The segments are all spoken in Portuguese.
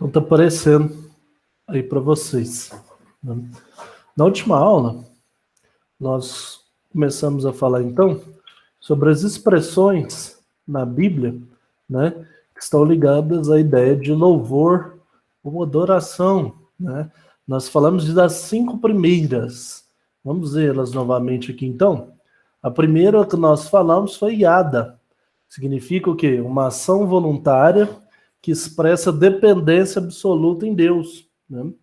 Então tá aparecendo aí para vocês, né? Na última aula, nós começamos a falar então sobre as expressões na Bíblia, né, que estão ligadas à ideia de louvor ou adoração, né? Nós falamos das 5 primeiras. Vamos vê-las novamente aqui então. A primeira que nós falamos foi yada. Significa o quê? Uma ação voluntária que expressa dependência absoluta em Deus, né?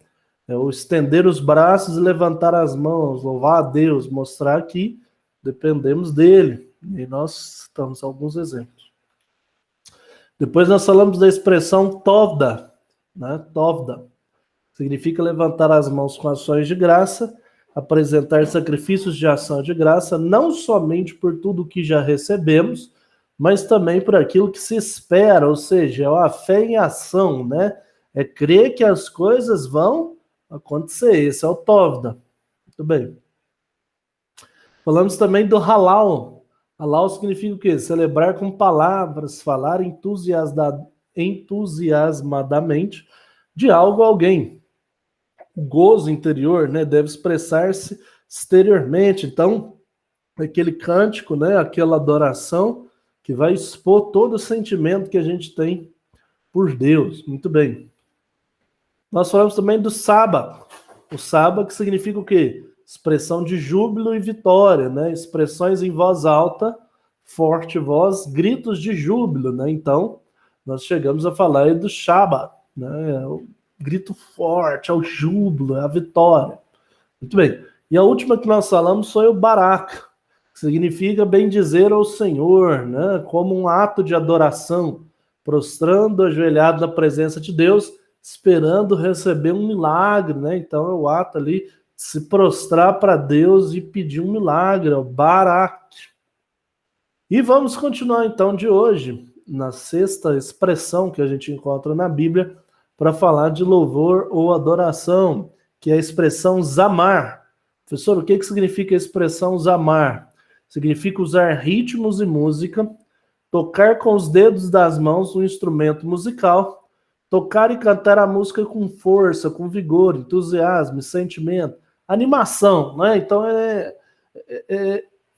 É o estender os braços e levantar as mãos, louvar a Deus, mostrar que dependemos dele. E nós citamos alguns exemplos. Depois nós falamos da expressão tovda, né? Tovda significa levantar as mãos com ações de graça, apresentar sacrifícios de ação de graça, não somente por tudo que já recebemos, mas também por aquilo que se espera, ou seja, a fé em ação, né? É crer que as coisas vão acontecer. Esse é o tovda. Muito bem. Falamos também do halal. Halal significa o quê? Celebrar com palavras, falar entusiasmadamente de algo a alguém. O gozo interior, né, deve expressar-se exteriormente. Então, aquele cântico, né, aquela adoração que vai expor todo o sentimento que a gente tem por Deus. Muito bem. Nós falamos também do sábado. O sábado que significa o quê? Expressão de júbilo e vitória, né? Expressões em voz alta, forte voz, gritos de júbilo, né? Então, nós chegamos a falar aí do Shabbat, né? O grito forte, é o júbilo, é a vitória. Muito bem. E a última que nós falamos foi o Barak, que significa bendizer ao Senhor, né? Como um ato de adoração, prostrando, ajoelhado na presença de Deus, esperando receber um milagre, né? Então é o ato ali de se prostrar para Deus e pedir um milagre, é o Barak. E vamos continuar então de hoje, na sexta expressão que a gente encontra na Bíblia, para falar de louvor ou adoração, que é a expressão zamar. Professor, o que significa a expressão zamar? Significa usar ritmos e música, tocar com os dedos das mãos um instrumento musical, tocar e cantar a música com força, com vigor, entusiasmo, sentimento, animação, né? Então é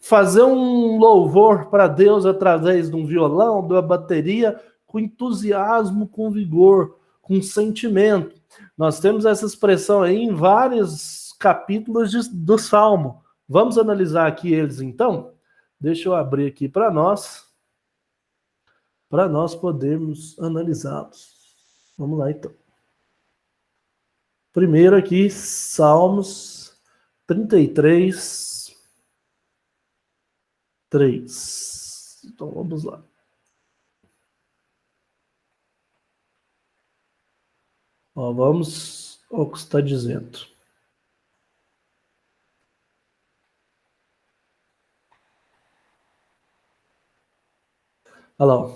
fazer um louvor para Deus através de um violão, de uma bateria, com entusiasmo, com vigor, com sentimento. Nós temos essa expressão aí em vários capítulos do Salmo. Vamos analisar aqui eles então? Deixa eu abrir aqui para nós podermos analisá-los. Vamos lá, então. Primeiro aqui, Salmos 33, 3. Então, vamos lá. Ó, vamos ao que está dizendo. Olha lá.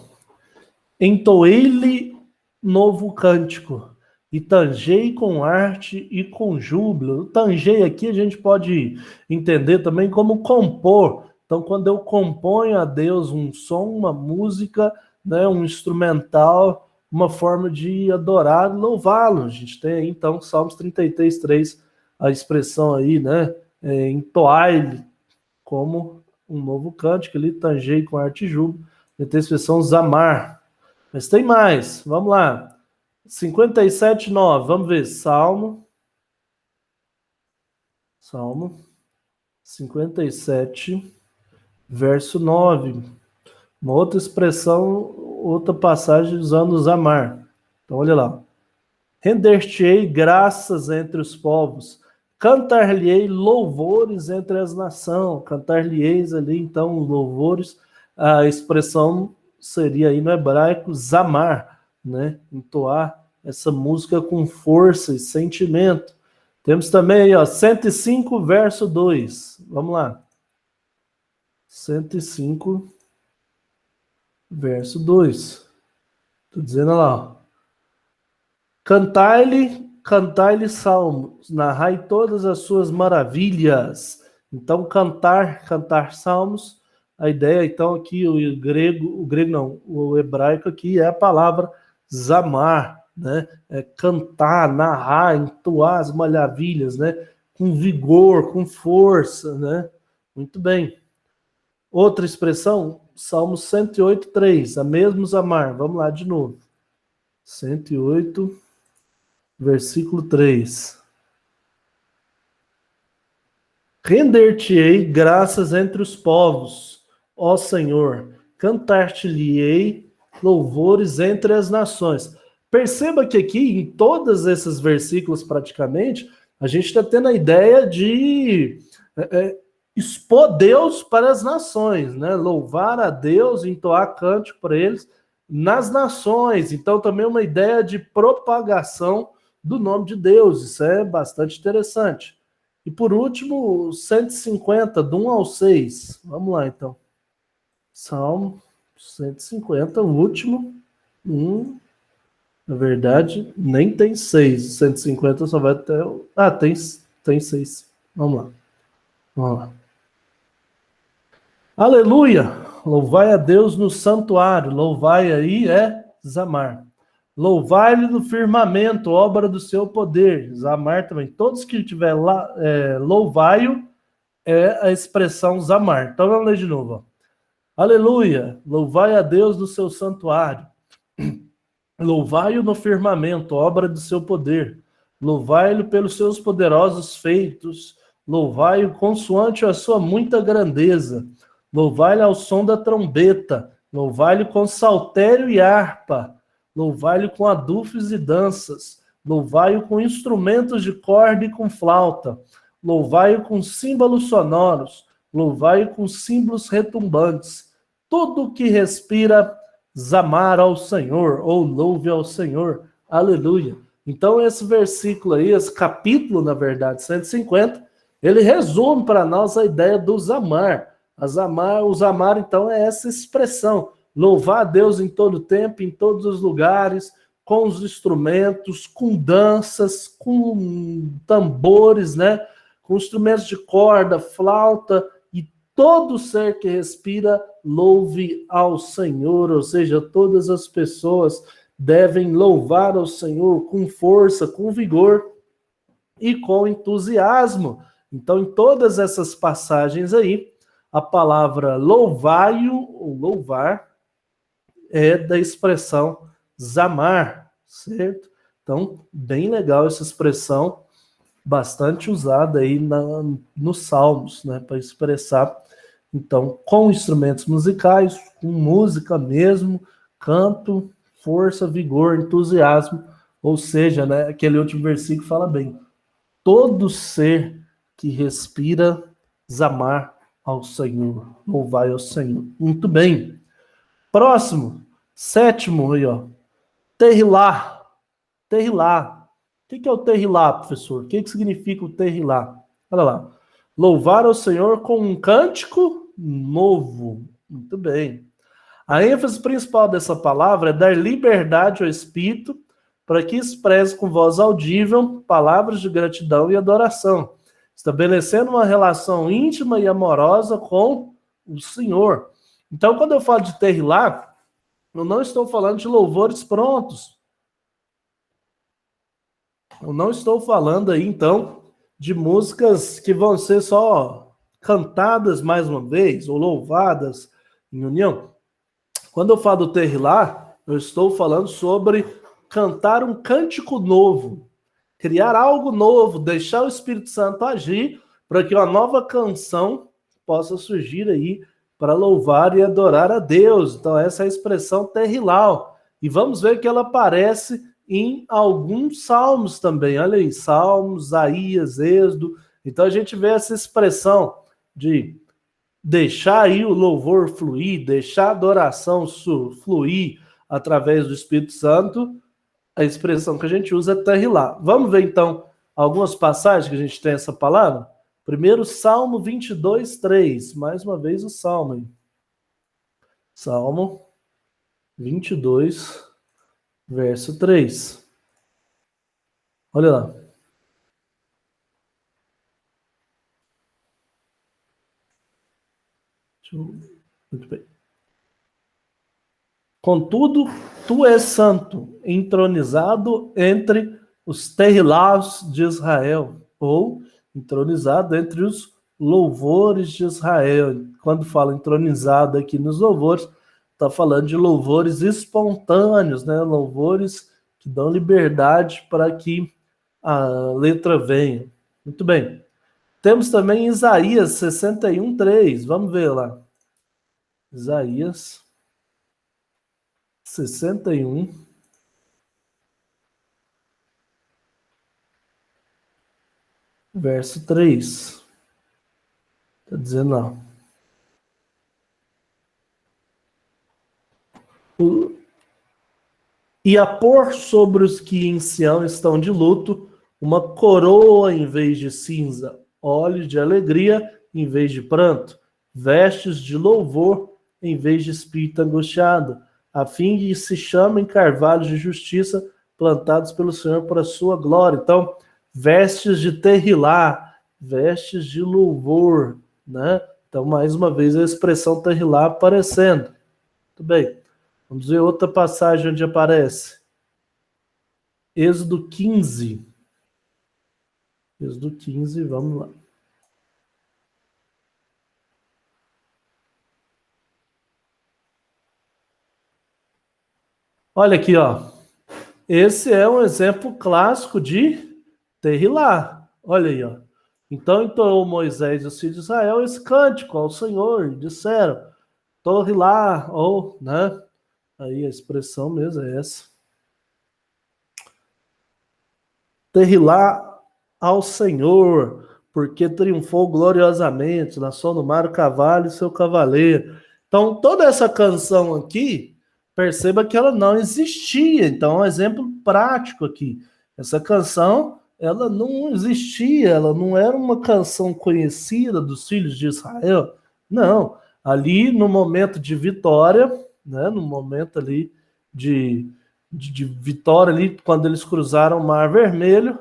Entoei-lhe novo cântico, e tangei com arte e com júbilo. O tangei aqui a gente pode entender também como compor. Então, quando eu componho a Deus um som, uma música, né, um instrumental, uma forma de adorar e louvá-lo. A gente tem aí, então, Salmos 33, 3, a expressão aí, né, entoai-lhe como um novo cântico, ali, tangei com arte e júbilo. E tem a expressão zamar. Mas tem mais, vamos lá. 57, 9, vamos ver. Salmo 57, verso 9. Uma outra expressão, outra passagem usando zamar. Então, olha lá. Render-te-ei graças entre os povos, cantar-lhe-ei louvores entre as nações. Cantar-lhe-eis ali, então, louvores. A expressão seria aí no hebraico zamar, né? Entoar essa música com força e sentimento. Temos também aí, ó, 105, verso 2. Vamos lá. 105, verso 2. Estou dizendo lá, ó. Cantai-lhe salmos, narrai todas as suas maravilhas. Então, cantar salmos. A ideia, então, aqui, o hebraico aqui é a palavra zamar, né? Cantar, narrar, entoar as maravilhas, né? Com vigor, com força, né? Muito bem. Outra expressão, Salmo 108:3, a mesmos amar. Vamos lá de novo. 108, versículo 3. Render-te-ei graças entre os povos, ó Senhor, cantar-te-ei louvores entre as nações. Perceba que aqui, em todos esses versículos praticamente, a gente está tendo a ideia de expor Deus para as nações, né? Louvar a Deus, entoar cântico para eles nas nações. Então, também uma ideia de propagação do nome de Deus. Isso é bastante interessante. E por último, 150, do 1 ao 6. Vamos lá, então. Salmo 150, o último. Na verdade, nem tem 6. 150 só vai até... Ah, tem 6. Vamos lá. Vamos lá. Aleluia! Louvai a Deus no santuário. Louvai aí Zamar. Louvai-lhe no firmamento, obra do seu poder. Zamar também. Todos que tiver lá, louvai-o, é a expressão Zamar. Então vamos ler de novo. Ó. Aleluia! Louvai a Deus no seu santuário. Louvai-o no firmamento, obra do seu poder. Louvai-lo pelos seus poderosos feitos. Louvai-o consoante a sua muita grandeza. Louvai-lo ao som da trombeta. Louvai-lo com saltério e harpa. Louvai-lo com adufes e danças. Louvai-o com instrumentos de corda e com flauta. Louvai-o com símbolos sonoros. Louvai-o com símbolos retumbantes. Tudo que respira, Zamar ao Senhor, ou louve ao Senhor, aleluia. Então esse versículo aí, esse capítulo, na verdade, 150, ele resume para nós a ideia do Zamar. O Zamar, então, é essa expressão, louvar a Deus em todo tempo, em todos os lugares, com os instrumentos, com danças, com tambores, né? Com instrumentos de corda, flauta, todo ser que respira, louve ao Senhor, ou seja, todas as pessoas devem louvar ao Senhor com força, com vigor e com entusiasmo. Então, em todas essas passagens aí, a palavra louvai-o, ou louvar, é da expressão zamar, certo? Então, bem legal essa expressão, bastante usada aí nos Salmos, né, para expressar. Então, com instrumentos musicais, com música mesmo, canto, força, vigor, entusiasmo, ou seja, né, aquele último versículo fala bem, todo ser que respira, zamar ao Senhor, louvai ao Senhor. Muito bem. Próximo, sétimo aí, ó, Terrilá. Terrilá. O que é o terrilá, professor? O que significa o terrilá? Olha lá. Louvar ao Senhor com um cântico novo. Muito bem. A ênfase principal dessa palavra é dar liberdade ao Espírito para que expresse com voz audível palavras de gratidão e adoração, estabelecendo uma relação íntima e amorosa com o Senhor. Então, quando eu falo de terrilá, eu não estou falando de louvores prontos. Eu não estou falando aí, então, de músicas que vão ser só cantadas mais uma vez ou louvadas em união. Quando eu falo do terrilá, eu estou falando sobre cantar um cântico novo, criar algo novo, deixar o Espírito Santo agir para que uma nova canção possa surgir aí para louvar e adorar a Deus. Então essa é a expressão terrilá. E vamos ver que ela aparece em alguns salmos também. Olha aí, Salmos, Isaías, Êxodo. Então a gente vê essa expressão de deixar aí o louvor fluir, deixar a adoração fluir através do Espírito Santo. A expressão que a gente usa é terrilá. Vamos ver então algumas passagens que a gente tem essa palavra? Primeiro, Salmo 22:3. Mais uma vez o Salmo aí. Salmo 22, verso 3. Olha lá. Muito bem. Contudo, tu és santo, entronizado entre os terrilaus de Israel, ou entronizado entre os louvores de Israel. Quando fala entronizado aqui nos louvores, está falando de louvores espontâneos, né? Louvores que dão liberdade para que a letra venha. Muito bem. Temos também Isaías 61:3. Vamos ver lá. Isaías 61, verso 3. Está dizendo lá. E a pôr sobre os que em Sião estão de luto uma coroa em vez de cinza, óleo de alegria em vez de pranto, vestes de louvor em vez de espírito angustiado, a fim de se chamem carvalhos de justiça plantados pelo Senhor para a sua glória. Então, vestes de terrilá, vestes de louvor, né? Então, mais uma vez, a expressão terrilá aparecendo. Muito bem. Vamos ver outra passagem onde aparece. Êxodo 15. Êxodo 15, vamos lá. Olha aqui, ó. Esse é um exemplo clássico de terrilá. Olha aí, ó. Então entoou Moisés e os filhos de Israel esse cântico ao Senhor, e disseram, terrilá, ou, né? Aí a expressão mesmo é essa. Terrilá ao Senhor, porque triunfou gloriosamente, lançou no mar o cavalo e seu cavaleiro. Então, toda essa canção aqui, perceba que ela não existia. Então, é um exemplo prático aqui. Essa canção, ela não existia, ela não era uma canção conhecida dos filhos de Israel. Não. Ali, no momento de vitória, né, no momento ali de vitória, ali, quando eles cruzaram o Mar Vermelho,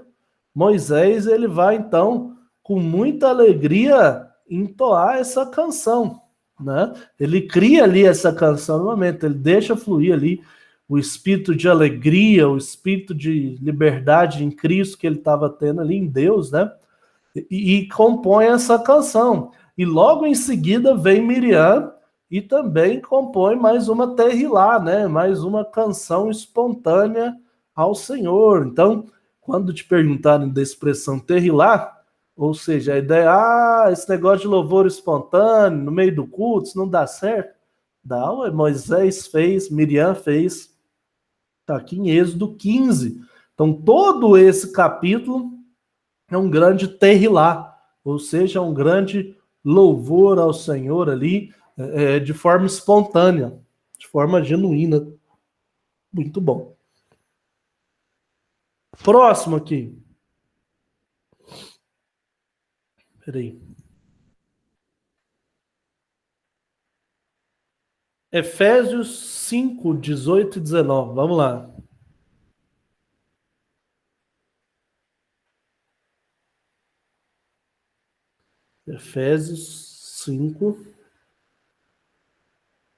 Moisés ele vai então com muita alegria entoar essa canção, né? Ele cria ali essa canção no momento, ele deixa fluir ali o espírito de alegria, o espírito de liberdade em Cristo que ele estava tendo ali em Deus, né? E compõe essa canção. E logo em seguida vem Miriam e também compõe mais uma terrilá, né? Mais uma canção espontânea ao Senhor. Então, quando te perguntarem da expressão terrilá, ou seja, a ideia, esse negócio de louvor espontâneo no meio do culto, isso não dá certo. Dá, ué, Moisés fez, Miriam fez, está aqui em Êxodo 15. Então, todo esse capítulo é um grande terrilá, ou seja, um grande louvor ao Senhor ali, de forma espontânea, de forma genuína. Muito bom. Próximo aqui. Peraí. Efésios 5, 18 e 19. Vamos lá. Efésios 5,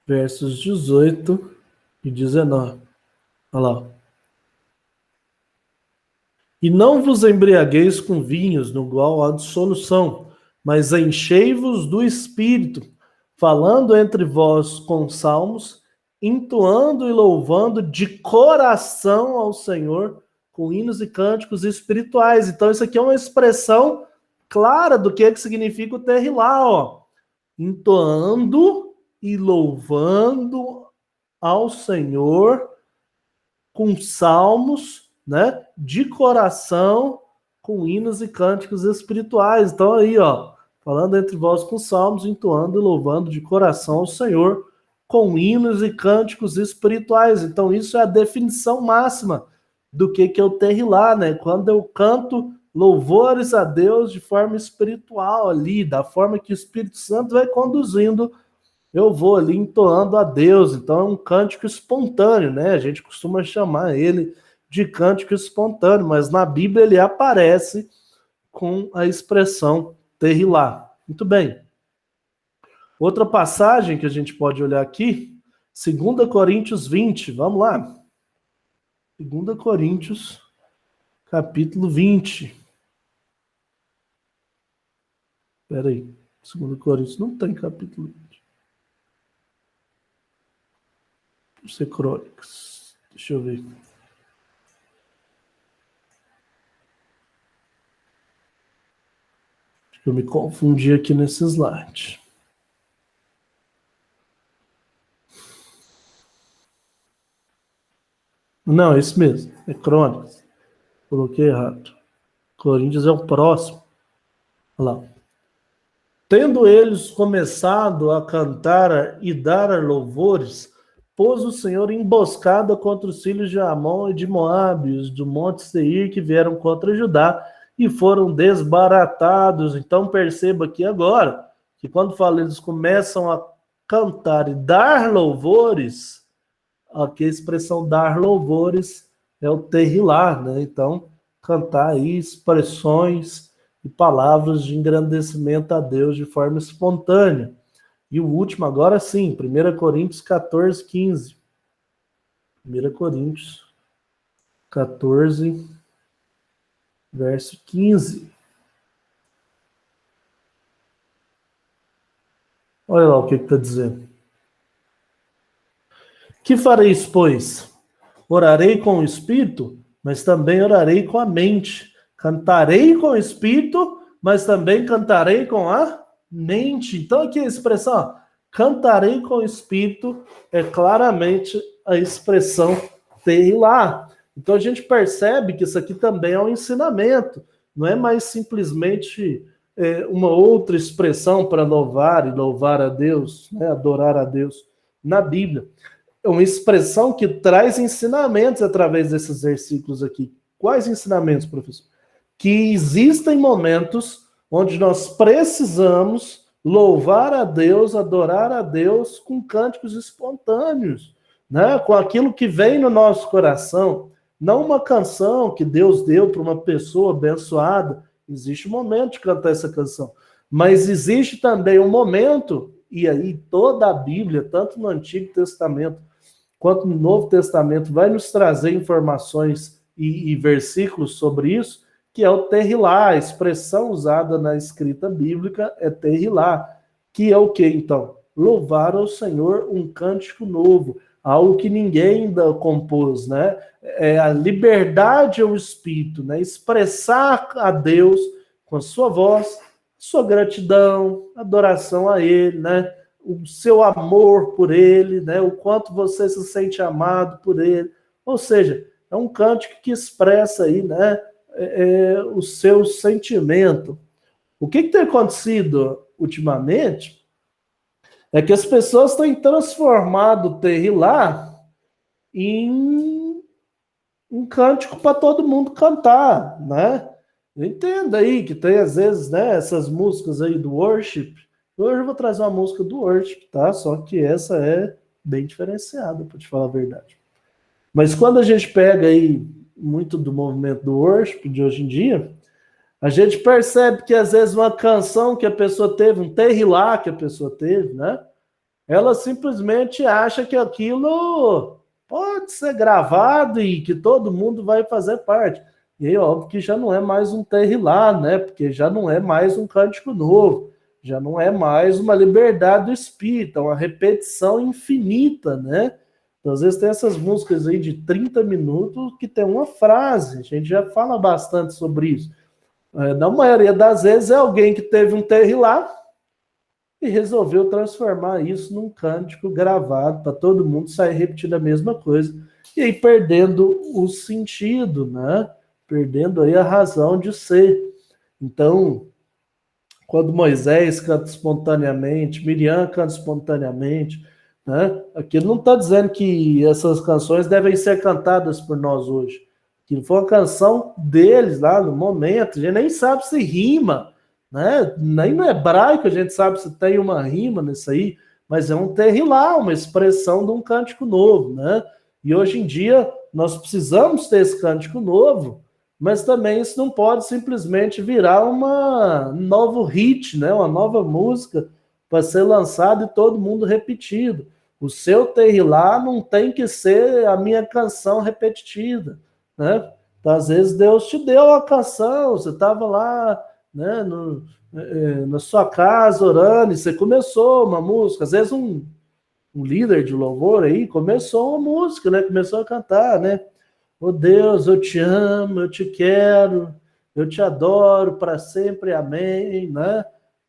versos 18 e 19. Olha lá. E não vos embriagueis com vinhos, no qual há dissolução, mas enchei-vos do Espírito, falando entre vós com salmos, entoando e louvando de coração ao Senhor, com hinos e cânticos espirituais. Então, isso aqui é uma expressão clara do que significa o terrilá, ó. Entoando e louvando ao Senhor com salmos, né, de coração, com hinos e cânticos espirituais. Então aí, ó, falando entre vós com salmos, entoando e louvando de coração ao Senhor, com hinos e cânticos espirituais. Então isso é a definição máxima do que é o terrilá, né? Quando eu canto louvores a Deus de forma espiritual ali, da forma que o Espírito Santo vai conduzindo, eu vou ali entoando a Deus. Então é um cântico espontâneo, né? A gente costuma chamar ele de cântico espontâneo, mas na Bíblia ele aparece com a expressão terrilá. Muito bem. Outra passagem que a gente pode olhar aqui 2 Coríntios 20, vamos lá. 2 Coríntios, capítulo 20. Espera aí, 2 Coríntios não tem capítulo 20. Deve ser Crônicas. Deixa eu ver. Acho que eu me confundi aqui nesse slide. Não, é esse mesmo. É Crônicas. Coloquei errado. Coríntios é o próximo. Olha lá. Tendo eles começado a cantar e dar louvores, pôs o Senhor emboscada contra os filhos de Amon e de Moabe, os do monte Seir, que vieram contra Judá, e foram desbaratados. Então perceba aqui agora, que quando fala eles começam a cantar e dar louvores, aqui a expressão dar louvores é o terrilar, né? Então, cantar aí expressões e palavras de engrandecimento a Deus de forma espontânea. E o último agora sim, 1 Coríntios 14, 15. 1 Coríntios 14, verso 15. Olha lá o que está dizendo. Que fareis, pois? Orarei com o Espírito, mas também orarei com a mente. Cantarei com o Espírito, mas também cantarei com a mente. Então aqui a expressão, ó, cantarei com o Espírito, é claramente a expressão Tehilá. Então a gente percebe que isso aqui também é um ensinamento. Não é mais simplesmente uma outra expressão para louvar e louvar a Deus, né, adorar a Deus na Bíblia. É uma expressão que traz ensinamentos através desses versículos aqui. Quais ensinamentos, professor? Que existem momentos onde nós precisamos louvar a Deus, adorar a Deus com cânticos espontâneos, né? Com aquilo que vem no nosso coração. Não uma canção que Deus deu para uma pessoa abençoada. Existe um momento de cantar essa canção. Mas existe também um momento, e aí toda a Bíblia, tanto no Antigo Testamento quanto no Novo Testamento, vai nos trazer informações e versículos sobre isso, que é o Tehilá, a expressão usada na escrita bíblica é Tehilá, que é o que então? Louvar ao Senhor um cântico novo, algo que ninguém ainda compôs, né? É a liberdade ao Espírito, né? Expressar a Deus com a sua voz, sua gratidão, adoração a Ele, né? O seu amor por Ele, né? O quanto você se sente amado por Ele. Ou seja, é um cântico que expressa aí, né? O seu sentimento. O que tem acontecido ultimamente é que as pessoas têm transformado o Tehilá em um cântico para todo mundo cantar, né? Entenda aí que tem às vezes, né, essas músicas aí do worship. Hoje eu vou trazer uma música do worship, tá? Só que essa é bem diferenciada, para te falar a verdade. Mas quando a gente pega aí muito do movimento do worship de hoje em dia, a gente percebe que às vezes uma canção que a pessoa teve, um Tehilá que a pessoa teve, né? Ela simplesmente acha que aquilo pode ser gravado e que todo mundo vai fazer parte. E aí, óbvio que já não é mais um Tehilá, né? Porque já não é mais um cântico novo, já não é mais uma liberdade do espírito, é uma repetição infinita, né? Então, às vezes tem essas músicas aí de 30 minutos que tem uma frase, a gente já fala bastante sobre isso. Na maioria das vezes é alguém que teve um Tehilá e resolveu transformar isso num cântico gravado para todo mundo sair repetindo a mesma coisa e aí perdendo o sentido, né? Perdendo aí a razão de ser. Então, quando Moisés canta espontaneamente, Miriam canta espontaneamente, né? Aquilo não está dizendo que essas canções devem ser cantadas por nós hoje. Aquilo foi uma canção deles lá no momento, a gente nem sabe se rima, né? Nem no hebraico a gente sabe se tem uma rima nisso aí, mas é um Tehilá, uma expressão de um cântico novo, né? E hoje em dia nós precisamos ter esse cântico novo, mas também isso não pode simplesmente virar um novo hit, né? Uma nova música para ser lançada e todo mundo repetido. O seu Terrilá não tem que ser a minha canção repetitiva, né? Então, às vezes Deus te deu a canção, você estava lá, né, na sua casa orando, e você começou uma música, às vezes um líder de louvor aí começou uma música, né? Começou a cantar, né? Oh Deus, eu te amo, eu te quero, eu te adoro para sempre, amém, né?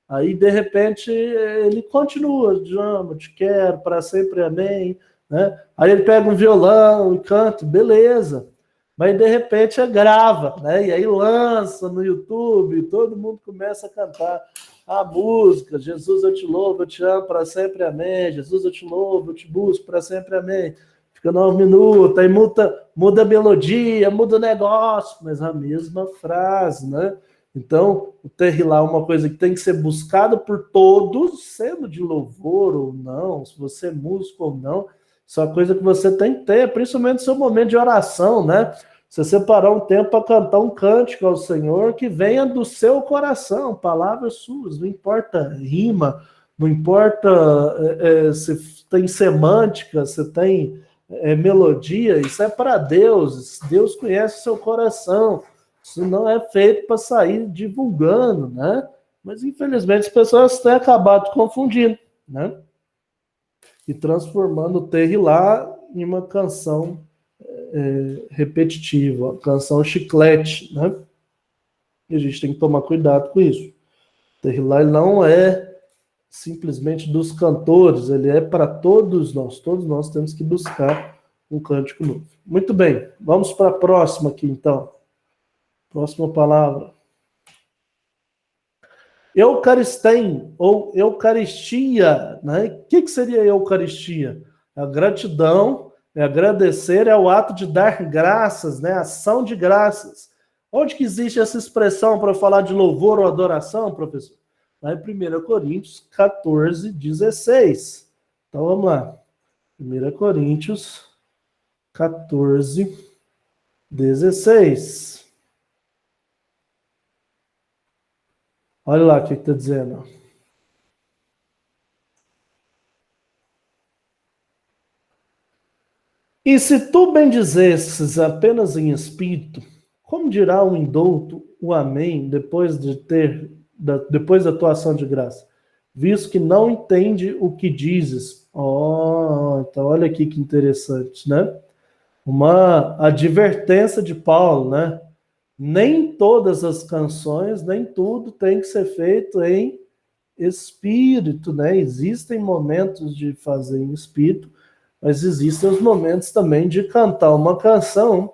Aí, de repente, ele continua, eu te amo, eu te quero para sempre, amém, né? Aí ele pega um violão e canta, beleza. Mas, de repente, grava, né? E aí lança no YouTube, e todo mundo começa a cantar a música, Jesus, eu te louvo, eu te amo para sempre, amém. Jesus, eu te louvo, eu te busco para sempre, amém. Fica 9 minutos, aí muda a melodia, muda o negócio, mas a mesma frase, né? Então, o Terrilá é uma coisa que tem que ser buscada por todos, sendo de louvor ou não, se você é músico ou não, isso é uma coisa que você tem que ter, principalmente no seu momento de oração, né? Você separar um tempo para cantar um cântico ao Senhor que venha do seu coração, palavras suas, não importa rima, não importa se tem semântica, se tem melodia, isso é para Deus. Deus conhece o seu coração. Isso não é feito para sair divulgando, né? Mas infelizmente as pessoas têm acabado confundindo, né? E transformando o Terrilá em uma canção repetitiva, uma canção chiclete, né? E a gente tem que tomar cuidado com isso. O Terrilá não é simplesmente dos cantores, ele é para todos nós temos que buscar um cântico novo. Muito bem, vamos para a próxima aqui então. Próxima palavra. Eucaristém, ou Eucaristia, né? O que seria Eucaristia? A gratidão, é agradecer, é o ato de dar graças, né? Ação de graças. Onde que existe essa expressão para falar de louvor ou adoração, professor? Lá em 1 Coríntios 14, 16. Então vamos lá. 1 Coríntios 14, 16. Olha lá o que está dizendo. E se tu bendizesses apenas em espírito, como dirá o indouto o amém depois da tua ação de graça? Visto que não entende o que dizes. Então olha aqui que interessante, né? Uma advertência de Paulo, né? Nem todas as canções, nem tudo tem que ser feito em espírito, né? Existem momentos de fazer em espírito, mas existem os momentos também de cantar uma canção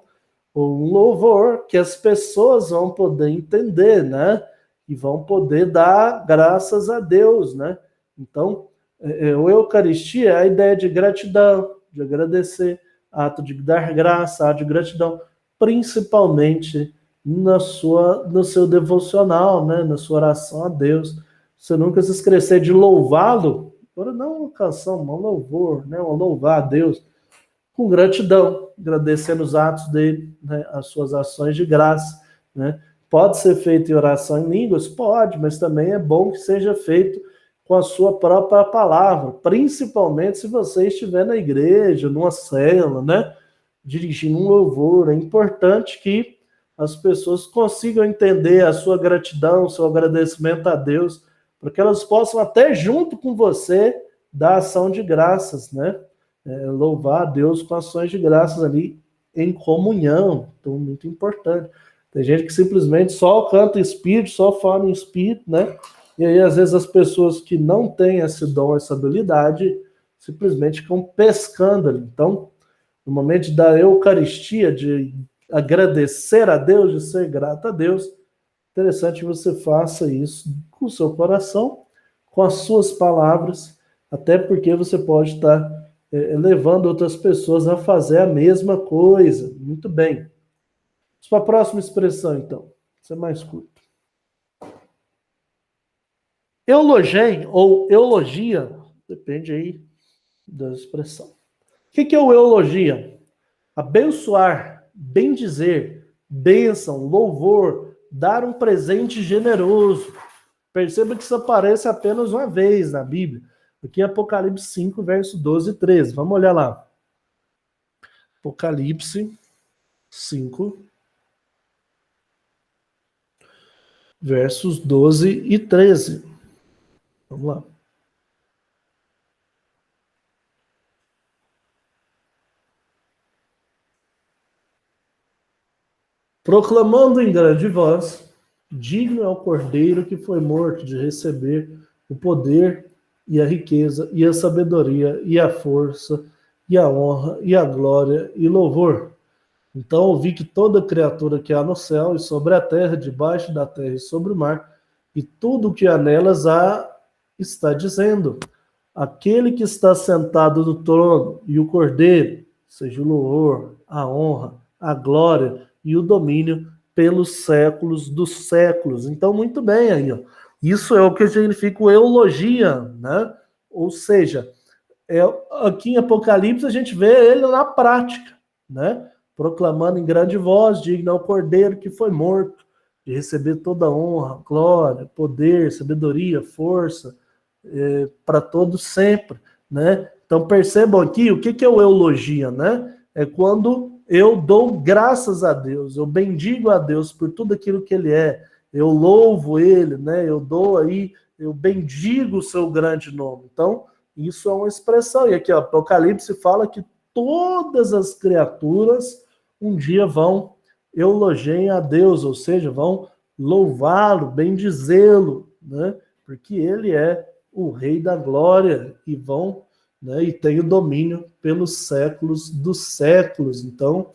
ou um louvor que as pessoas vão poder entender, né? E vão poder dar graças a Deus, né? Então, o Eucaristia é a ideia de gratidão, de agradecer, ato de dar graça, ato de gratidão, principalmente no seu devocional, né? Na sua oração a Deus. Você nunca se esquecer de louvá-lo, agora não uma canção, um louvor, né? Um louvar a Deus com gratidão, agradecendo os atos dele, né? As suas ações de graça, né? Pode ser feito em oração em línguas? Pode, mas também é bom que seja feito com a sua própria palavra, principalmente se você estiver na igreja, numa célula, né? Dirigindo um louvor. É importante que as pessoas consigam entender a sua gratidão, o seu agradecimento a Deus, para que elas possam até junto com você dar ação de graças, né? Louvar a Deus com ações de graças ali em comunhão. Então, muito importante. Tem gente que simplesmente só canta em espírito, só fala em espírito, né? E aí, às vezes, as pessoas que não têm esse dom, essa habilidade, simplesmente ficam pescando ali. Então, no momento da Eucaristia, de agradecer a Deus, de ser grato a Deus, interessante que você faça isso com o seu coração, com as suas palavras, até porque você pode estar levando outras pessoas a fazer a mesma coisa. Muito bem. Vamos para a próxima expressão, então. Isso é mais curto. Eulogem ou eulogia, depende aí da expressão. O que é o eulogia? Abençoar, bendizer, bênção, louvor, dar um presente generoso. Perceba que isso aparece apenas uma vez na Bíblia. Aqui é Apocalipse 5, verso 12 e 13. Vamos olhar lá. Apocalipse 5, versos 12 e 13. Vamos lá. Proclamando em grande voz, digno é o Cordeiro que foi morto de receber o poder e a riqueza e a sabedoria e a força e a honra e a glória e louvor. Então ouvi que toda criatura que há no céu e sobre a terra, debaixo da terra e sobre o mar, e tudo o que há nelas há, está dizendo: aquele que está sentado no trono e o Cordeiro, seja o louvor, a honra, a glória e o domínio pelos séculos dos séculos. Então, muito bem aí, ó. Isso é o que significa o eulogia, né? Ou seja, aqui em Apocalipse a gente vê ele na prática, né? Proclamando em grande voz, digno ao Cordeiro que foi morto, de receber toda honra, glória, poder, sabedoria, força, para todos sempre, né? Então percebam aqui o que é o eulogia, né? É quando eu dou graças a Deus, eu bendigo a Deus por tudo aquilo que Ele é, eu louvo Ele, né? Eu bendigo o seu grande nome. Então, isso é uma expressão. E aqui, ó, Apocalipse fala que todas as criaturas um dia vão elogiar a Deus, ou seja, vão louvá-lo, bendizê-lo, né? Porque Ele é o Rei da Glória e vão, né, e tem o domínio pelos séculos dos séculos. Então,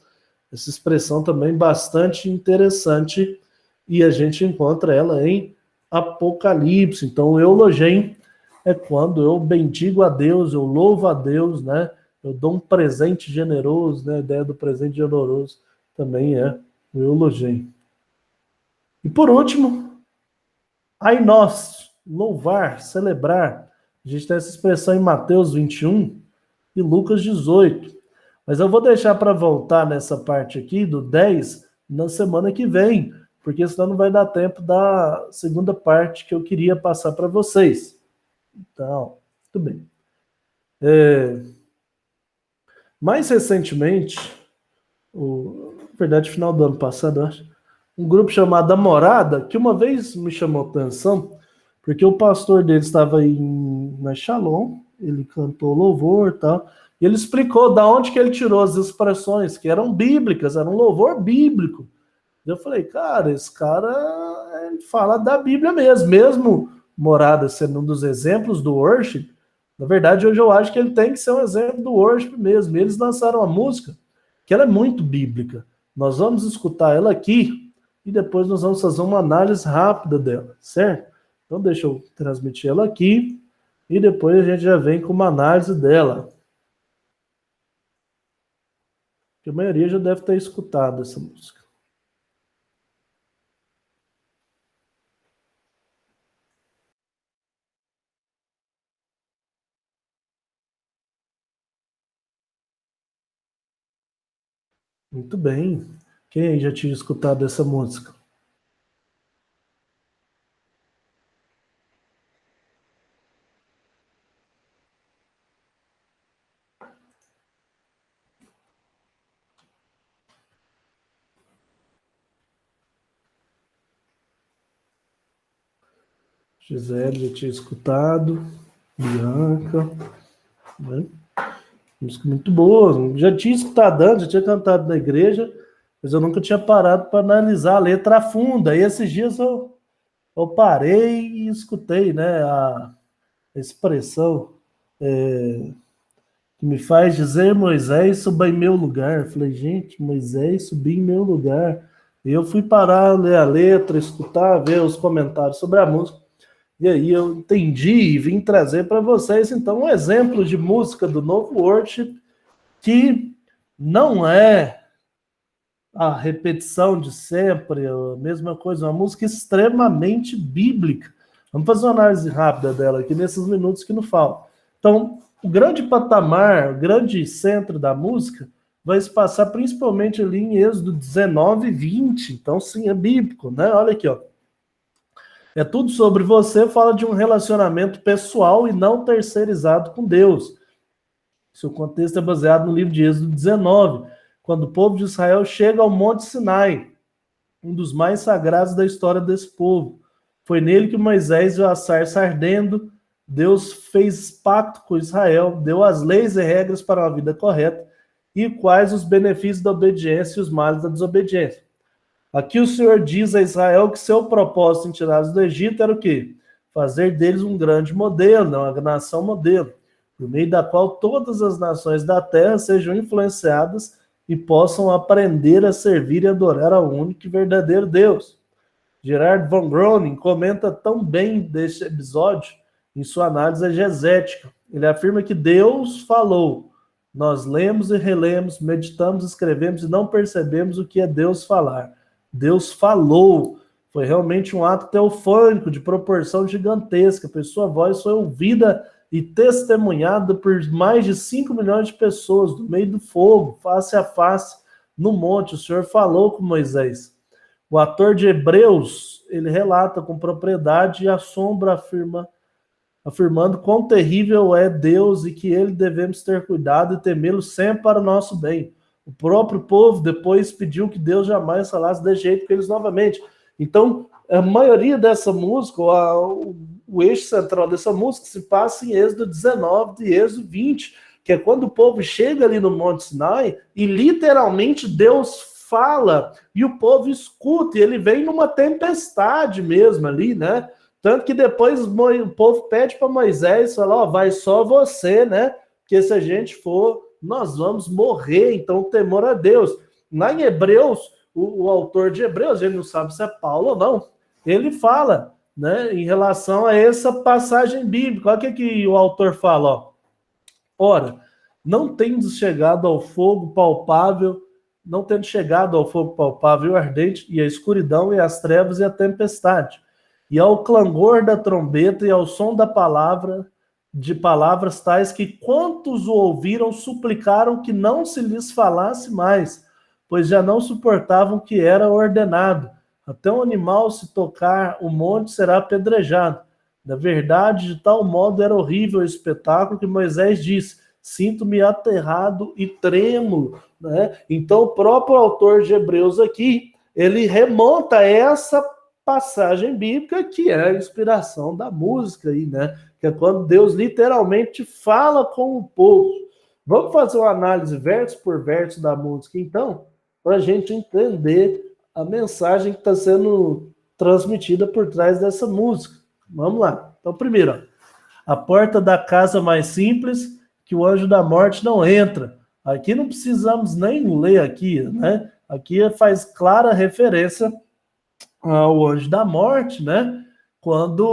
essa expressão também bastante interessante e a gente encontra ela em Apocalipse. Então, o eulogia é quando eu bendigo a Deus, eu louvo a Deus, né? Eu dou um presente generoso, né? A ideia do presente generoso também é o eulogia. E por último, aí nós, louvar, celebrar. A gente tem essa expressão em Mateus 21 e Lucas 18. Mas eu vou deixar para voltar nessa parte aqui do 10 na semana que vem, porque senão não vai dar tempo da segunda parte que eu queria passar para vocês. Então, tudo bem. Mais recentemente, na verdade, final do ano passado, eu acho, um grupo chamado A Morada, que uma vez me chamou a atenção, porque o pastor dele estava na Shalom, ele cantou louvor e tal, e ele explicou da onde que ele tirou as expressões, que eram bíblicas, era um louvor bíblico. Eu falei, cara, esse cara ele fala da Bíblia mesmo Morada sendo um dos exemplos do worship, na verdade, hoje eu acho que ele tem que ser um exemplo do worship mesmo. Eles lançaram uma música que ela é muito bíblica. Nós vamos escutar ela aqui e depois nós vamos fazer uma análise rápida dela, certo? Então deixa eu transmitir ela aqui e depois a gente já vem com uma análise dela. Porque a maioria já deve ter escutado essa música. Muito bem. Quem aí já tinha escutado essa música? Gisele já tinha escutado. Bianca. Né? Música muito boa. Já tinha escutado antes, já tinha cantado na igreja, mas eu nunca tinha parado para analisar a letra a fundo. Aí esses dias eu parei e escutei, né, a expressão que me faz dizer: Moisés, suba em meu lugar. Eu falei, gente, Moisés subiu em meu lugar. E eu fui parar, ler a letra, escutar, ver os comentários sobre a música. E aí eu entendi e vim trazer para vocês, então, um exemplo de música do novo worship que não é a repetição de sempre, a mesma coisa, uma música extremamente bíblica. Vamos fazer uma análise rápida dela aqui nesses minutos que não falam. Então, o grande patamar, o grande centro da música vai se passar principalmente ali em Êxodo 19 e 20. Então, sim, é bíblico, né? Olha aqui, ó. É tudo sobre você, fala de um relacionamento pessoal e não terceirizado com Deus. Seu contexto é baseado no livro de Êxodo 19, quando o povo de Israel chega ao Monte Sinai, um dos mais sagrados da história desse povo. Foi nele que Moisés viu a sarça ardendo, Deus fez pacto com Israel, deu as leis e regras para uma vida correta, e quais os benefícios da obediência e os males da desobediência. Aqui o Senhor diz a Israel que seu propósito em tirá-los do Egito era o quê? Fazer deles um grande modelo, né? Uma nação modelo, por meio da qual todas as nações da terra sejam influenciadas e possam aprender a servir e adorar ao único e verdadeiro Deus. Gerard von Groningen comenta tão bem deste episódio em sua análise exegética. Ele afirma que Deus falou. Nós lemos e relemos, meditamos, escrevemos e não percebemos o que é Deus falar. Deus falou. Foi realmente um ato teofânico de proporção gigantesca, pois sua voz foi ouvida e testemunhada por mais de 5 milhões de pessoas, no meio do fogo, face a face, no monte. O Senhor falou com Moisés. O autor de Hebreus, ele relata com propriedade e assombro, afirmando quão terrível é Deus e que ele devemos ter cuidado e temê-lo sempre para o nosso bem. O próprio povo depois pediu que Deus jamais falasse desse jeito com eles novamente. Então, a maioria dessa música, o eixo central dessa música se passa em Êxodo 19 e Êxodo 20, que é quando o povo chega ali no Monte Sinai e literalmente Deus fala e o povo escuta, e ele vem numa tempestade mesmo ali, né? Tanto que depois o povo pede para Moisés, fala, ó, vai só você, né? Porque se a gente for, nós vamos morrer, então o temor a Deus. Lá em Hebreus, o autor de Hebreus, ele não sabe se é Paulo ou não, ele fala, né, em relação a essa passagem bíblica. Olha o que o autor fala, ó. Ora, não tendo chegado ao fogo palpável e ardente, e a escuridão, e as trevas, e a tempestade, e ao clangor da trombeta, e ao som da palavra, de palavras tais que quantos o ouviram suplicaram que não se lhes falasse mais, pois já não suportavam o que era ordenado. Até um animal se tocar o monte será apedrejado. Na verdade, de tal modo era horrível o espetáculo que Moisés disse, sinto-me aterrado e trêmulo, né? Então o próprio autor de Hebreus aqui, ele remonta a essa passagem bíblica que é a inspiração da música aí, né? Que é quando Deus literalmente fala com o povo. Vamos fazer uma análise verso por verso da música, então, para a gente entender a mensagem que está sendo transmitida por trás dessa música. Vamos lá. Então, primeiro, ó, a porta da casa mais simples, que o anjo da morte não entra. Aqui não precisamos nem ler aqui, né? Aqui faz clara referência ao anjo da morte, né? Quando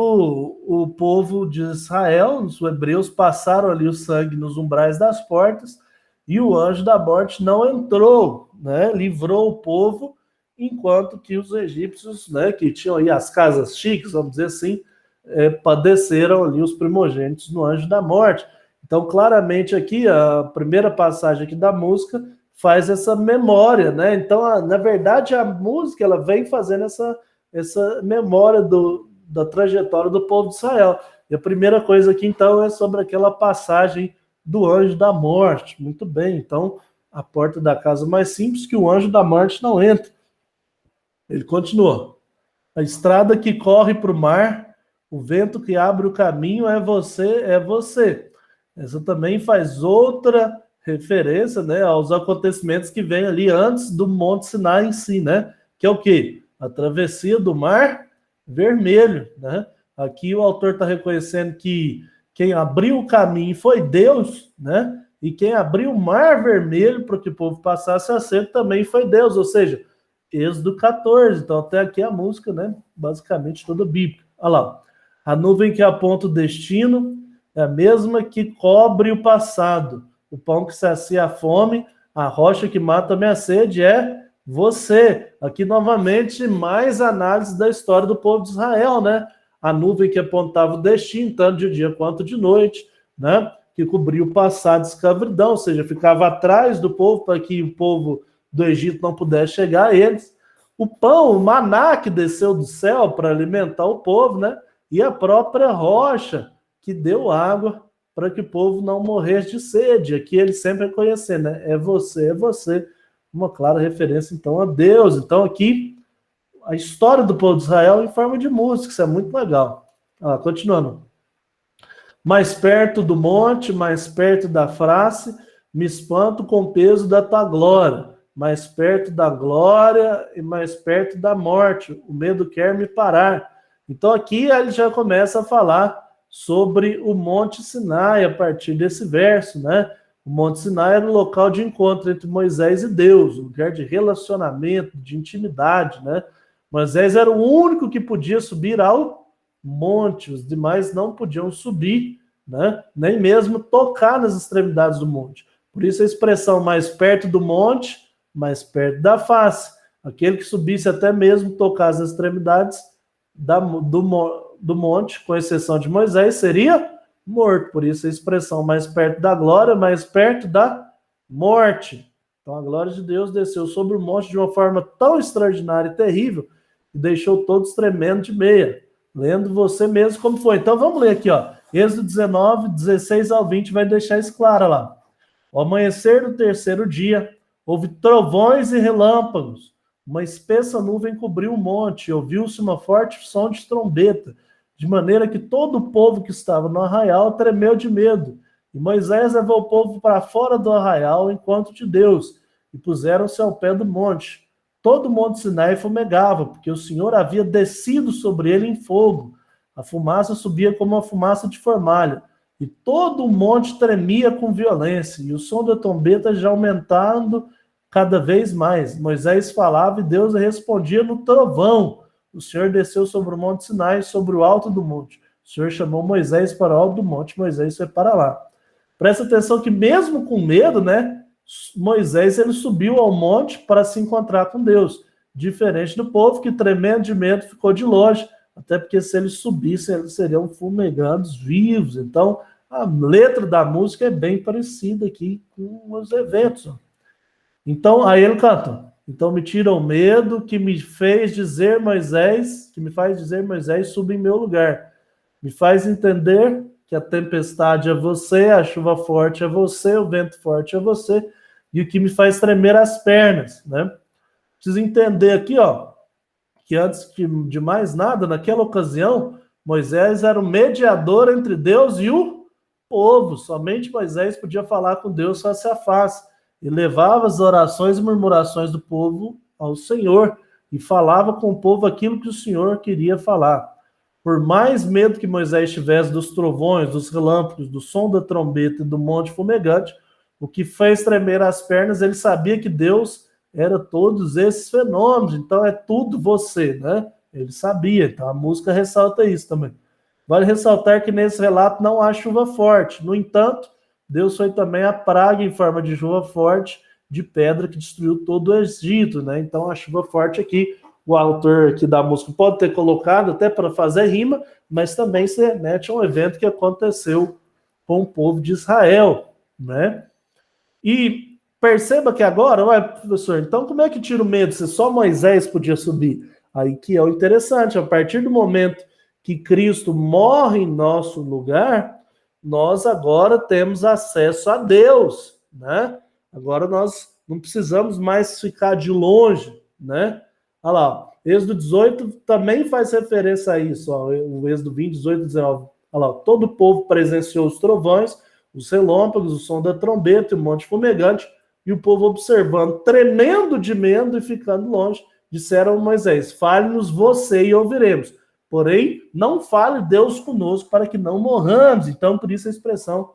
o povo de Israel, os hebreus, passaram ali o sangue nos umbrais das portas e o anjo da morte não entrou, né? Livrou o povo, enquanto que os egípcios, né, que tinham aí as casas chiques, vamos dizer assim, padeceram ali os primogênitos no anjo da morte. Então, claramente aqui, a primeira passagem aqui da música faz essa memória, né? Então, na verdade, a música ela vem fazendo essa memória da trajetória do povo de Israel. E a primeira coisa aqui, então, é sobre aquela passagem do anjo da morte. Muito bem, então, a porta da casa mais simples, que o anjo da morte não entra. Ele continua. A estrada que corre para o mar, o vento que abre o caminho é você, é você. Essa também faz outra referência, né, aos acontecimentos que vêm ali antes do Monte Sinai em si, né? Que é o quê? A travessia do Mar Vermelho, né? Aqui o autor está reconhecendo que quem abriu o caminho foi Deus, né? E quem abriu o Mar Vermelho para que o povo passasse a ser também foi Deus, ou seja, Êxodo 14. Então até aqui a música, né? Basicamente toda bíblica. Olha lá. A nuvem que aponta o destino é a mesma que cobre o passado. O pão que sacia a fome, a rocha que mata a minha sede é você. Aqui novamente mais análise da história do povo de Israel, né? A nuvem que apontava o destino, tanto de dia quanto de noite, né? Que cobria o passado de escravidão, ou seja, ficava atrás do povo para que o povo do Egito não pudesse chegar a eles. o pão, o maná que desceu do céu para alimentar o povo, né? E a própria rocha que deu água para que o povo não morresse de sede. Aqui ele sempre reconhecer, né? É você. Uma clara referência, então, a Deus. Então, aqui, a história do povo de Israel em forma de música, isso é muito legal. Continuando. Mais perto do monte, mais perto da face, me espanto com o peso da tua glória. Mais perto da glória e mais perto da morte. O medo quer me parar. Então aqui ele já começa a falar sobre o Monte Sinai a partir desse verso, né? O Monte Sinai era o local de encontro entre Moisés e Deus, um lugar de relacionamento, de intimidade, né? Moisés era o único que podia subir ao monte, os demais não podiam subir, né? Nem mesmo tocar nas extremidades do monte. Por isso a expressão mais perto do monte, mais perto da face. Aquele que subisse até mesmo tocar as extremidades do monte, com exceção de Moisés, seria morto. Por isso a expressão mais perto da glória, mais perto da morte. Então a glória de Deus desceu sobre o monte de uma forma tão extraordinária e terrível que deixou todos tremendo de meia. Lendo você mesmo como foi. Então vamos ler aqui, ó. Êxodo 19, 16 ao 20 vai deixar isso claro lá. Ao amanhecer do terceiro dia, houve trovões e relâmpagos. Uma espessa nuvem cobriu o monte e ouviu-se uma forte som de trombeta, de maneira que todo o povo que estava no arraial tremeu de medo. E Moisés levou o povo para fora do arraial enquanto de Deus, e puseram-se ao pé do monte. Todo o monte Sinai fumegava, porque o Senhor havia descido sobre ele em fogo. A fumaça subia como uma fumaça de formalha, e todo o monte tremia com violência, e o som da trombeta já aumentando cada vez mais. Moisés falava e Deus respondia no trovão. O Senhor desceu sobre o monte Sinai, sobre o alto do monte. O Senhor chamou Moisés para o alto do monte, Moisés foi para lá. Presta atenção que mesmo com medo, né, Moisés ele subiu ao monte para se encontrar com Deus. Diferente do povo que, tremendo de medo, ficou de longe. Até porque se eles subissem, eles seriam fumegados vivos. Então, a letra da música é bem parecida aqui com os eventos. Então, aí ele canta. Então me tira o medo que me faz dizer Moisés, suba em meu lugar. Me faz entender que a tempestade é você, a chuva forte é você, o vento forte é você, e o que me faz tremer as pernas, né? Preciso entender aqui, ó, que antes de mais nada, naquela ocasião, Moisés era o mediador entre Deus e o povo. Somente Moisés podia falar com Deus face a face. E levava as orações e murmurações do povo ao Senhor e falava com o povo aquilo que o Senhor queria falar. Por mais medo que Moisés tivesse dos trovões, dos relâmpagos, do som da trombeta e do monte fumegante, o que fez tremer as pernas, ele sabia que Deus era todos esses fenômenos, então é tudo você, né? Ele sabia, então a música ressalta isso também. Vale ressaltar que nesse relato não há chuva forte, no entanto, Deus foi também a praga em forma de chuva forte, de pedra que destruiu todo o Egito, né? Então a chuva forte aqui, o autor aqui da música pode ter colocado até para fazer rima, mas também se remete a um evento que aconteceu com o povo de Israel, né? E perceba que agora, ué, professor, então como é que tira o medo se só Moisés podia subir? Aí que é o interessante, a partir do momento que Cristo morre em nosso lugar, nós agora temos acesso a Deus, né? Agora nós não precisamos mais ficar de longe, né? Olha lá, Êxodo 18 também faz referência a isso, ó, o Êxodo 20, 18, 19. Olha lá, todo o povo presenciou os trovões, os relâmpagos, o som da trombeta, o monte fumegante, e o povo observando, tremendo de medo e ficando longe, disseram a Moisés, fale-nos você e ouviremos. Porém, não fale Deus conosco para que não morramos. Então, por isso a expressão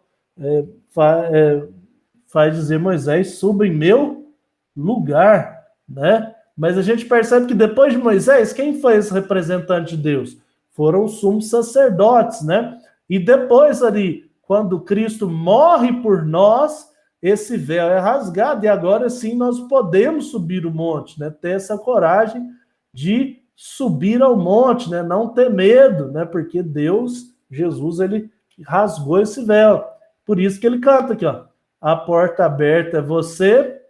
faz dizer Moisés, suba em meu lugar, né? Mas a gente percebe que depois de Moisés, quem foi esse representante de Deus? Foram os sumos sacerdotes, né? E depois ali, quando Cristo morre por nós, esse véu é rasgado e agora sim nós podemos subir o monte, né? Ter essa coragem de subir ao monte, né? Não ter medo, né? Porque Deus, Jesus, ele rasgou esse véu. Por isso que ele canta aqui, ó. A porta aberta é você,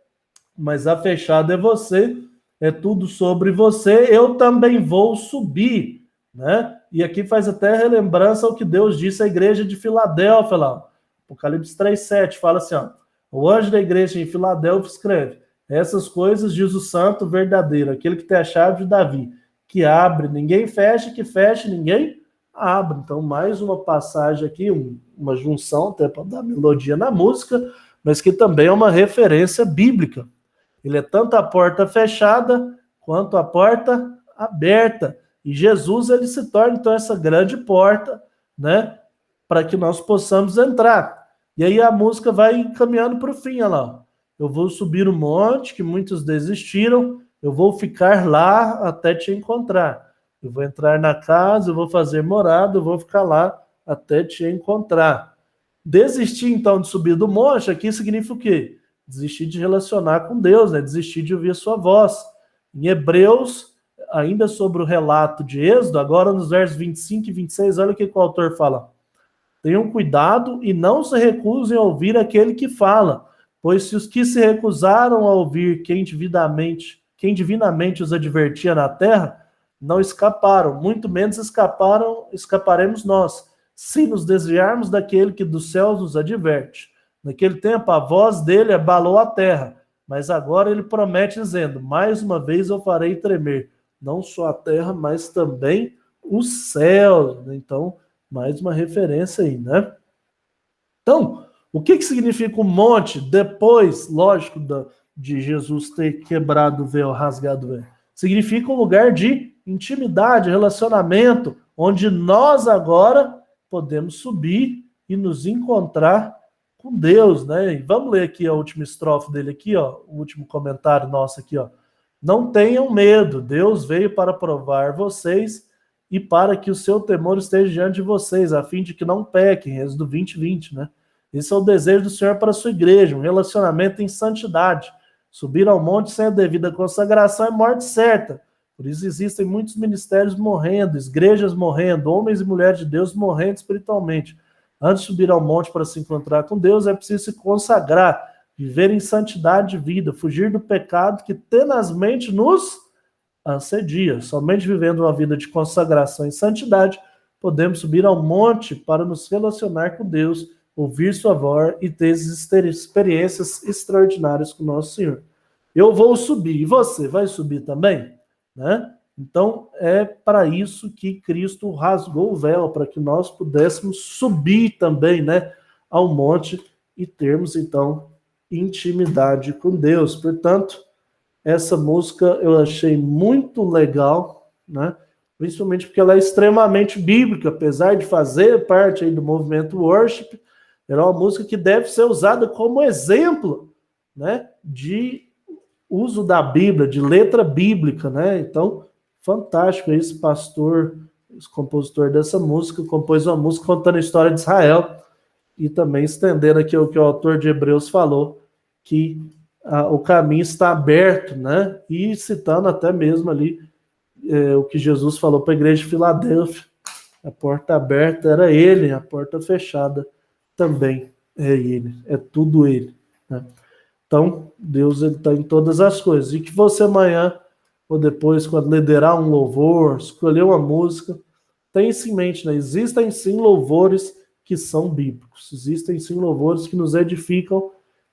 mas a fechada é você. é tudo sobre você, eu também vou subir, né? E aqui faz até relembrança ao que Deus disse à igreja de Filadélfia lá. Apocalipse 3:7 fala assim, ó, o anjo da igreja em Filadélfia escreve, essas coisas diz o santo verdadeiro, aquele que tem a chave de Davi, que abre, ninguém fecha, que fecha, ninguém abre. Então, mais uma passagem aqui, uma junção, até para dar melodia na música, mas que também é uma referência bíblica. Ele é tanto a porta fechada quanto a porta aberta. E Jesus, ele se torna, então, essa grande porta, né? Para que nós possamos entrar. E aí a música vai caminhando para o fim, olha lá. Eu vou subir o monte, que muitos desistiram, eu vou ficar lá até te encontrar. Eu vou entrar na casa, eu vou fazer morada, eu vou ficar lá até te encontrar. Desistir, então, de subir do monte, aqui significa o quê? Desistir de relacionar com Deus, né? Desistir de ouvir a sua voz. Em Hebreus, ainda sobre o relato de Êxodo, agora nos versos 25 e 26, olha o que o autor fala. Tenham cuidado e não se recusem a ouvir aquele que fala, pois se os que se recusaram a ouvir quem divinamente os advertia na terra, não escaparam, muito menos escaparemos nós, se nos desviarmos daquele que dos céus nos adverte. Naquele tempo, a voz dele abalou a terra, mas agora ele promete dizendo, mais uma vez eu farei tremer, não só a terra, mas também os céus. Então, mais uma referência aí, né? Então, o que significa o monte depois, lógico, de Jesus ter quebrado o véu, rasgado o véu? Significa um lugar de intimidade, relacionamento, onde nós agora podemos subir e nos encontrar com Deus, né? E vamos ler aqui a última estrofe dele aqui, ó, o último comentário nosso aqui, ó. Não tenham medo, Deus veio para provar vocês e para que o seu temor esteja diante de vocês, a fim de que não pequem, Êxodo 20:20, né? Esse é o desejo do Senhor para a sua igreja, um relacionamento em santidade. Subir ao monte sem a devida consagração é morte certa. Por isso existem muitos ministérios morrendo, igrejas morrendo, homens e mulheres de Deus morrendo espiritualmente. Antes de subir ao monte para se encontrar com Deus, é preciso se consagrar, viver em santidade de vida, fugir do pecado que tenazmente nos assedia. Somente vivendo uma vida de consagração e santidade, podemos subir ao monte para nos relacionar com Deus, ouvir sua voz e ter experiências extraordinárias com o nosso Senhor. Eu vou subir, e você vai subir também? Né? Então, é para isso que Cristo rasgou o véu, para que nós pudéssemos subir também, né, ao monte e termos, então, intimidade com Deus. Portanto, essa música eu achei muito legal, né? Principalmente porque ela é extremamente bíblica, apesar de fazer parte aí do movimento worship, ela é uma música que deve ser usada como exemplo, né, de uso da Bíblia, de letra bíblica, né? Então, fantástico esse pastor, esse compositor dessa música, compôs uma música contando a história de Israel e também estendendo aqui o que o autor de Hebreus falou, que o caminho está aberto, né? E citando até mesmo ali o que Jesus falou para a igreja de Filadélfia. A porta aberta era ele, a porta fechada também é ele, é tudo ele, né? Então, Deus está em todas as coisas. E que você amanhã, ou depois, quando liderar um louvor, escolher uma música, tenha isso em mente, né? Existem sim louvores que são bíblicos, existem sim louvores que nos edificam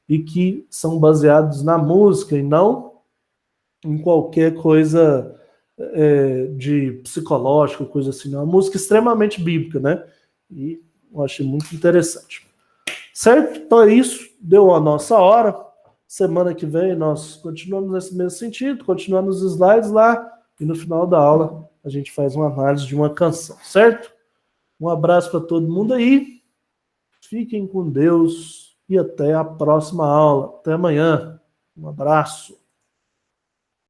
e que são baseados na música e não em qualquer coisa de psicológico, coisa assim. Não. É uma música extremamente bíblica, né? E eu achei muito interessante. Certo? Então é isso. Deu a nossa hora. Semana que vem nós continuamos nesse mesmo sentido, continuamos os slides lá e no final da aula a gente faz uma análise de uma canção, certo? Um abraço para todo mundo aí. Fiquem com Deus e até a próxima aula. Até amanhã. Um abraço.